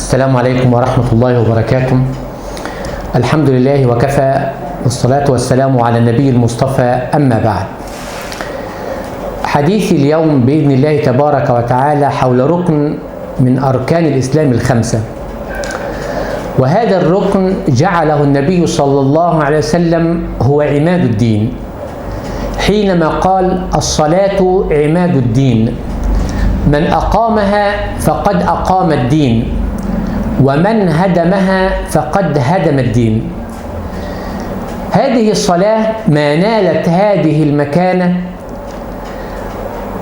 السلام عليكم ورحمة الله وبركاته. الحمد لله وكفى، والصلاة والسلام على النبي المصطفى، أما بعد. حديثي اليوم بإذن الله تبارك وتعالى حول ركن من أركان الإسلام الخمسة، وهذا الركن جعله النبي صلى الله عليه وسلم هو عماد الدين، حينما قال: الصلاة عماد الدين، من أقامها فقد أقام الدين، ومن هدمها فقد هدم الدين. هذه الصلاة ما نالت هذه المكانة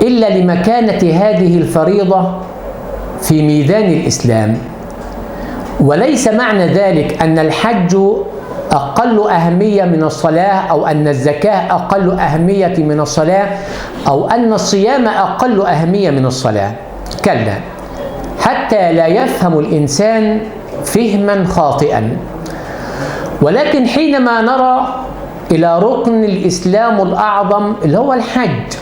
إلا لمكانة هذه الفريضة في ميزان الإسلام. وليس معنى ذلك أن الحج أقل أهمية من الصلاة، أو أن الزكاة أقل أهمية من الصلاة، أو أن الصيام أقل أهمية من الصلاة. كلا، حتى لا يفهم الإنسان فهما خاطئا. ولكن حينما نرى إلى ركن الإسلام الأعظم اللي هو الحج،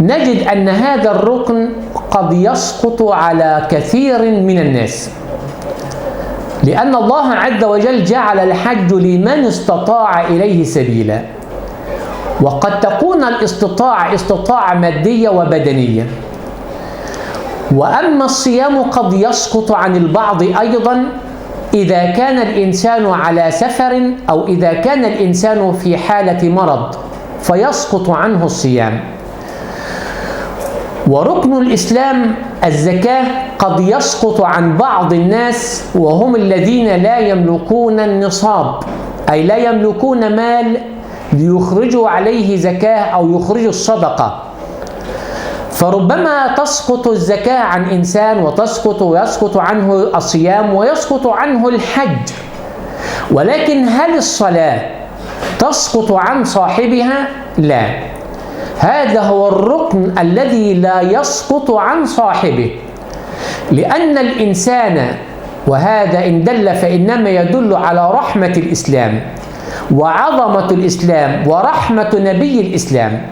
نجد أن هذا الركن قد يسقط على كثير من الناس، لأن الله عز وجل جعل الحج لمن استطاع إليه سبيلا، وقد تكون الاستطاعة استطاعة مادية وبدنية. وأما الصيام قد يسقط عن البعض أيضا إذا كان الإنسان على سفر، أو إذا كان الإنسان في حالة مرض فيسقط عنه الصيام. وركن الإسلام الزكاة قد يسقط عن بعض الناس، وهم الذين لا يملكون النصاب، أي لا يملكون مال ليخرجوا عليه زكاة أو يخرجوا الصدقة. فربما تسقط الزكاة عن إنسان، ويسقط عنه الصيام، ويسقط عنه الحج. ولكن هل الصلاة تسقط عن صاحبها؟ لا، هذا هو الركن الذي لا يسقط عن صاحبه، لأن الإنسان، وهذا إن دل فإنما يدل على رحمة الإسلام وعظمة الإسلام ورحمة نبي الإسلام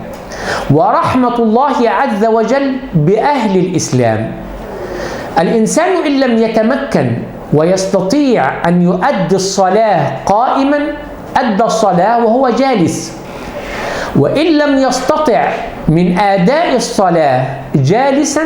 ورحمة الله عز وجل بأهل الإسلام. الإنسان إن لم يتمكن ويستطيع أن يؤدي الصلاة قائما، أدى الصلاة وهو جالس. وإن لم يستطع من أداء الصلاة جالسا،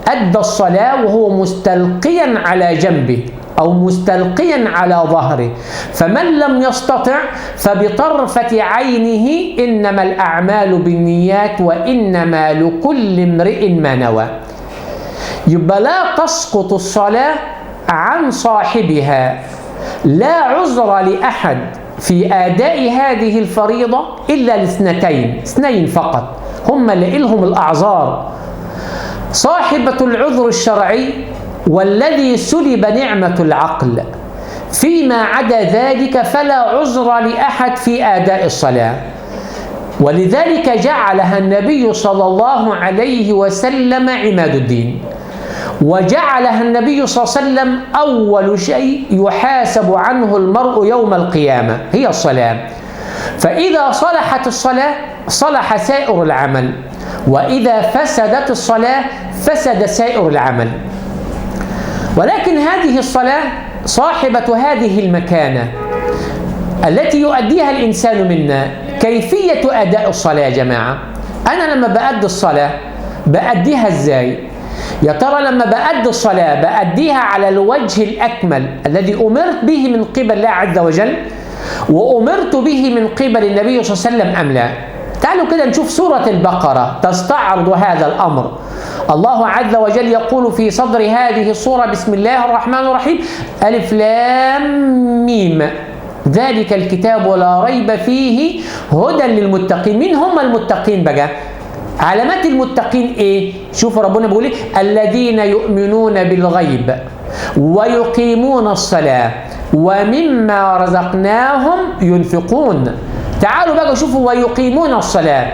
أدى الصلاة وهو مستلقيا على جنبه أو مستلقيا على ظهره. فمن لم يستطع فبطرفة عينه: إنما الأعمال بالنيات وإنما لكل امرئ ما نوى. يبقى لا تسقط الصلاة عن صاحبها، لا عذر لأحد في أداء هذه الفريضة إلا اثنين فقط، هم اللي لهم الأعذار: صاحبة العذر الشرعي، والذي سلب نعمة العقل. فيما عدا ذلك فلا عذر لأحد في أداء الصلاة. ولذلك جعلها النبي صلى الله عليه وسلم عماد الدين، وجعلها النبي صلى الله عليه وسلم أول شيء يحاسب عنه المرء يوم القيامة هي الصلاة. فإذا صلحت الصلاة صلح سائر العمل، وإذا فسدت الصلاة فسد سائر العمل. ولكن هذه الصلاة صاحبة هذه المكانة التي يؤديها الإنسان منا. كيفية أداء الصلاة يا جماعة؟ أنا لما بأدي الصلاة بأديها إزاي؟ يا ترى لما بأدي الصلاة بأديها على الوجه الأكمل الذي أمرت به من قبل الله عز وجل، وأمرت به من قبل النبي صلى الله عليه وسلم، أم لا؟ تعالوا كده نشوف سورة البقرة تستعرض هذا الأمر. الله عز وجل يقول في صدر هذه السورة: بسم الله الرحمن الرحيم، ألف لام ميم، ذلك الكتاب لا ريب فيه هدى للمتقين. مين هم المتقين بقى؟ علامات المتقين ايه؟ شوفوا ربنا بيقول ايه: الذين يؤمنون بالغيب ويقيمون الصلاة ومما رزقناهم ينفقون. تعالوا بقى شوفوا: ويقيمون الصلاة.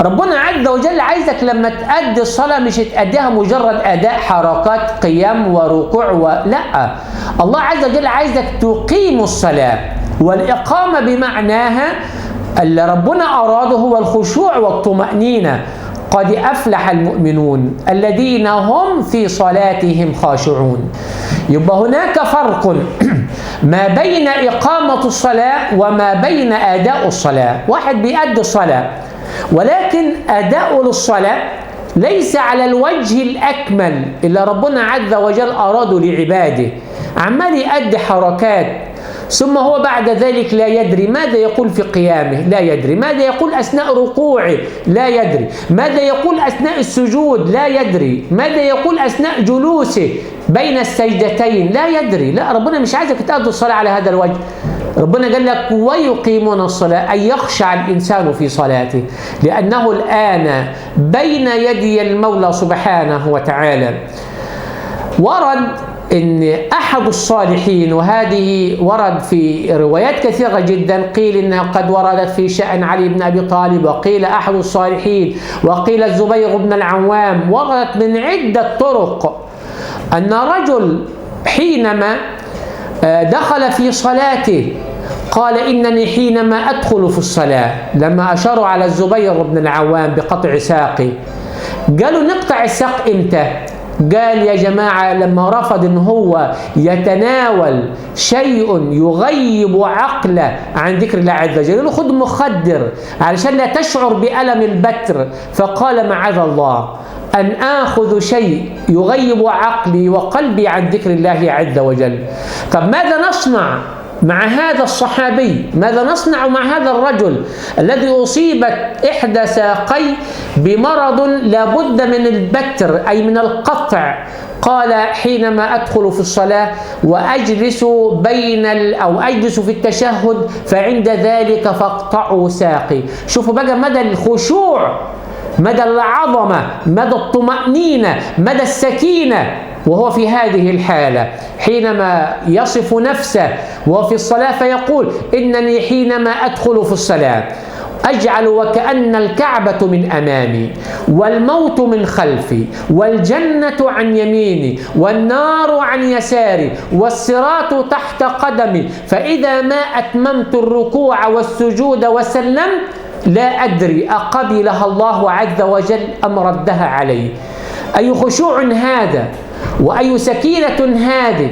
ربنا عز وجل عايزك لما تأدي الصلاة مش تأديها مجرد أداء حركات قيام وركوع لا، الله عز وجل عايزك تقيم الصلاة. والإقامة بمعناها اللي ربنا أراده هو الخشوع والطمأنينة. قد أفلح المؤمنون الذين هم في صلاتهم خاشعون. يبقى هناك فرق ما بين إقامة الصلاة وما بين أداء الصلاة. واحد بيأدي الصلاة ولكن أداء للصلاة ليس على الوجه الأكمل اللي ربنا عز وجل أراده لعباده، عمال يأدي حركات ثم هو بعد ذلك لا يدري ماذا يقول في قيامه، لا يدري ماذا يقول أثناء ركوعه، لا يدري ماذا يقول أثناء السجود، لا يدري ماذا يقول أثناء جلوسه بين السجدتين، لا يدري. لا، ربنا مش عايزك تأدي الصلاة على هذا الوجه. ربنا قال لك ويقيمون الصلاة، أي يخشع الإنسان في صلاته، لأنه الآن بين يدي المولى سبحانه وتعالى. ورد إن أحد الصالحين، وهذه ورد في روايات كثيرة جدا، قيل إنها قد وردت في شأن علي بن أبي طالب، وقيل أحد الصالحين، وقيل الزبير بن العوام، وردت من عدة طرق أن رجل حينما دخل في صلاته قال إنني حينما أدخل في الصلاة، لما أشاروا على الزبير بن العوام بقطع ساقه قالوا نقطع الساق إمتى؟ قال يا جماعة لما رفض إن هو يتناول شيء يغيب عقله عن ذكر الله عز وجل، قالوا خذ مخدر علشان لا تشعر بألم البتر، فقال معاذ الله أن آخذ شيء يغيب عقلي وقلبي عن ذكر الله عز وجل. طب ماذا نصنع مع هذا الصحابي؟ ماذا نصنع مع هذا الرجل الذي أصيبت إحدى ساقيه بمرض لابد من البتر أي من القطع؟ قال حينما أدخل في الصلاة وأجلس أو أجلس في التشهد فعند ذلك فاقطعوا ساقي. شوفوا بقى مدى الخشوع، مدى العظمة، مدى الطمأنينة، مدى السكينة وهو في هذه الحالة، حينما يصف نفسه وهو في الصلاة فيقول إنني حينما أدخل في الصلاة أجعل وكأن الكعبة من أمامي والموت من خلفي والجنة عن يميني والنار عن يساري والصراط تحت قدمي، فإذا ما أتممت الركوع والسجود وسلمت لا أدري أقبلها الله عز وجل أم ردها علي. أي خشوع هذا وأي سكينة هذه.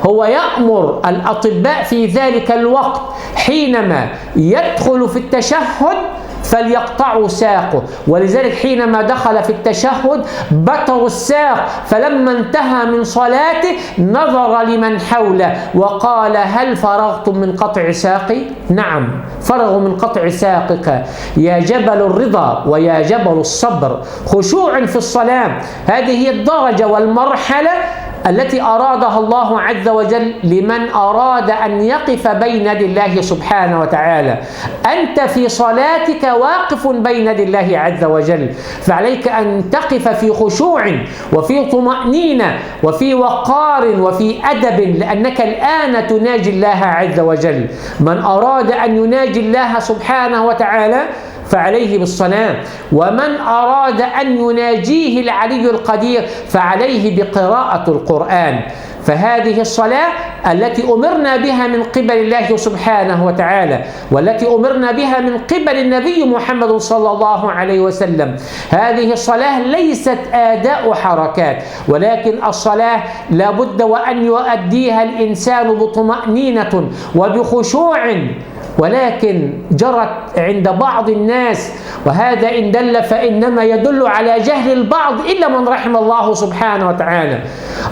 هو يأمر الأطباء في ذلك الوقت حينما يدخل في التشهد فليقطعوا ساقه، ولذلك حينما دخل في التشهد بتروا الساق، فلما انتهى من صلاته نظر لمن حوله وقال هل فرغتم من قطع ساقي؟ نعم فرغوا من قطع ساقك يا جبل الرضا ويا جبل الصبر. خشوع في الصلاة، هذه هي الدرجة والمرحلة التي أرادها الله عز وجل لمن أراد أن يقف بين يدي الله سبحانه وتعالى. أنت في صلاتك واقف بين يدي الله عز وجل، فعليك أن تقف في خشوع وفي طمأنينة وفي وقار وفي أدب، لأنك الآن تناجي الله عز وجل. من أراد أن يناجي الله سبحانه وتعالى فعليه بالصلاة، ومن أراد أن يناجيه العلي القدير فعليه بقراءة القرآن. فهذه الصلاة التي أمرنا بها من قبل الله سبحانه وتعالى، والتي أمرنا بها من قبل النبي محمد صلى الله عليه وسلم، هذه الصلاة ليست أداء حركات، ولكن الصلاة لابد وأن يؤديها الإنسان بطمأنينة وبخشوع. ولكن جرت عند بعض الناس، وهذا إن دل فإنما يدل على جهل البعض إلا من رحم الله سبحانه وتعالى.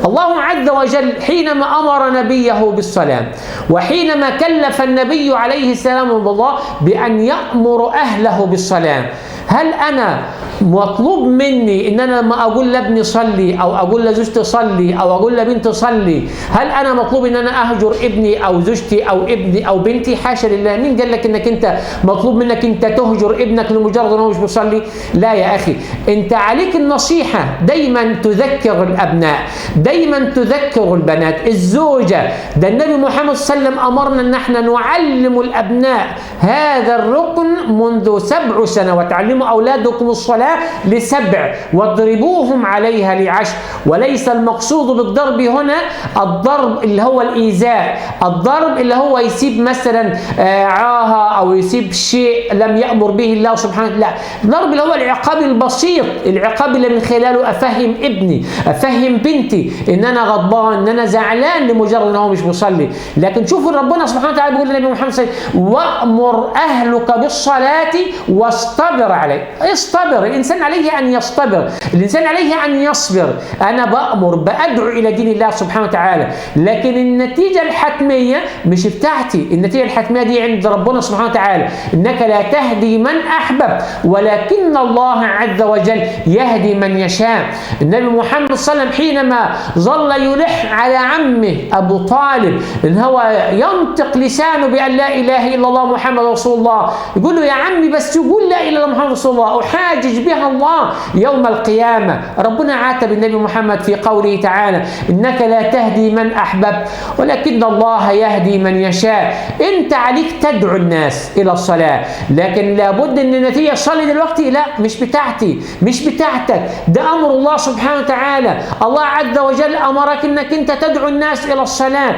الله عز وجل حينما أمر نبيه بالصلاة، وحينما كلف النبي عليه السلام بالله بأن يأمر أهله بالصلاة، هل أنا مطلوب مني إن أنا لما أقول لابني صلي أو أقول لزوجتي صلي أو أقول لبنتي صلي، هل أنا مطلوب إن أنا أهجر ابني أو زوجتي أو ابني أو بنتي؟ حاشا لله. مين قال لك إنك أنت مطلوب منك أنت تهجر ابنك لمجرد أنه مش بيصلي؟ لا يا أخي، أنت عليك النصيحة، دايما تذكر الأبناء، دايما تذكر البنات. الزوجة ده النبي محمد صلى الله عليه وسلم أمرنا أن احنا نعلم الأبناء هذا الركن منذ 7 سنوات. علموا أولادكم الصلاة عليها لسبع واضربوهم عليها لعشر. وليس المقصود بالضرب هنا الضرب اللي هو الإيذاء، الضرب اللي هو يسيب مثلا عاهة أو يسيب شيء لم يأمر به الله سبحانه وتعالى، لا، الضرب اللي هو العقاب البسيط، العقاب اللي من خلاله أفهم ابني، أفهم بنتي إن أنا غضبان، إن أنا زعلان لمجرد إن هو مش بيصلي. لكن شوفوا ربنا سبحانه وتعالى بيقول للنبي محمد صلى الله عليه وسلم: وأمر أهلك بالصلاة واصطبر عليه. اصطبر، الإنسان عليه أن يصطبر، الإنسان عليه أن يصبر. أنا بأمر بأدعو إلى دين الله سبحانه وتعالى، لكن النتيجة الحتمية مش بتاعتي، النتيجة الحتمية دي عند ربنا سبحانه وتعالى. إنك لا تهدي من أحببت ولكن الله عز وجل يهدي من يشاء. النبي محمد صلى الله عليه وسلم حينما ظل يلح على عمه أبو طالب إن هو ينطق لسانه بأن لا إله إلا الله محمد رسول الله، يقول له: يا عمي بس يقول لا إله إلا الله محمد رسول الله أحاجج بها الله يوم القيامة. ربنا عاتب النبي محمد في قوله تعالى: إنك لا تهدي من أحببت ولكن الله يهدي من يشاء. أنت عليك تدعو الناس إلى الصلاة، لكن لابد أن النتيجة صلي دلوقتي، لا، مش بتاعتي، مش بتاعتك، ده أمر الله سبحانه وتعالى. الله عز وجل أمرك أنك أنت تدعو الناس إلى الصلاة،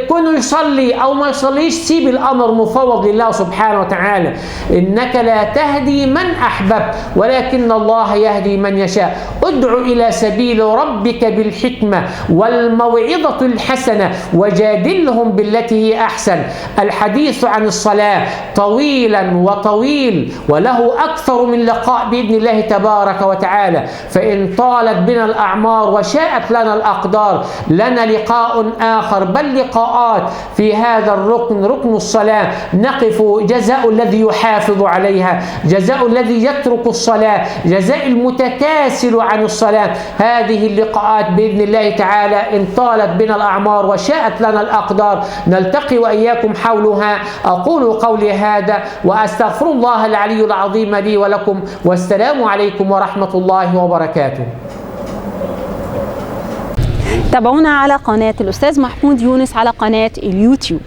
كونه يصلي أو ما يصليش سيب الأمر مفوض لله سبحانه وتعالى. إنك لا تهدي من أحببت ولكن الله يهدي من يشاء. ادعو إلى سبيل ربك بالحكمة والموعظة الحسنة وجادلهم بالتي هي أحسن. الحديث عن الصلاة طويلا وطويل وله أكثر من لقاء بإذن الله تبارك وتعالى، فإن طالت بنا الأعمار وشاءت لنا الأقدار لنا لقاء آخر، بل لقاءات في هذا الركن، ركن الصلاة، نقف جزاء الذي يحافظ عليها، جزاء الذي يترك الصلاة، جزاء المتكاسل عن الصلاة. هذه اللقاءات بإذن الله تعالى إن طالت بنا الأعمار وشاءت لنا الأقدار نلتقي وإياكم حولها. أقول قولي هذا وأستغفر الله العلي العظيم لي ولكم، والسلام عليكم ورحمة الله وبركاته. تابعونا على قناة الأستاذ محمود يونس على قناة اليوتيوب.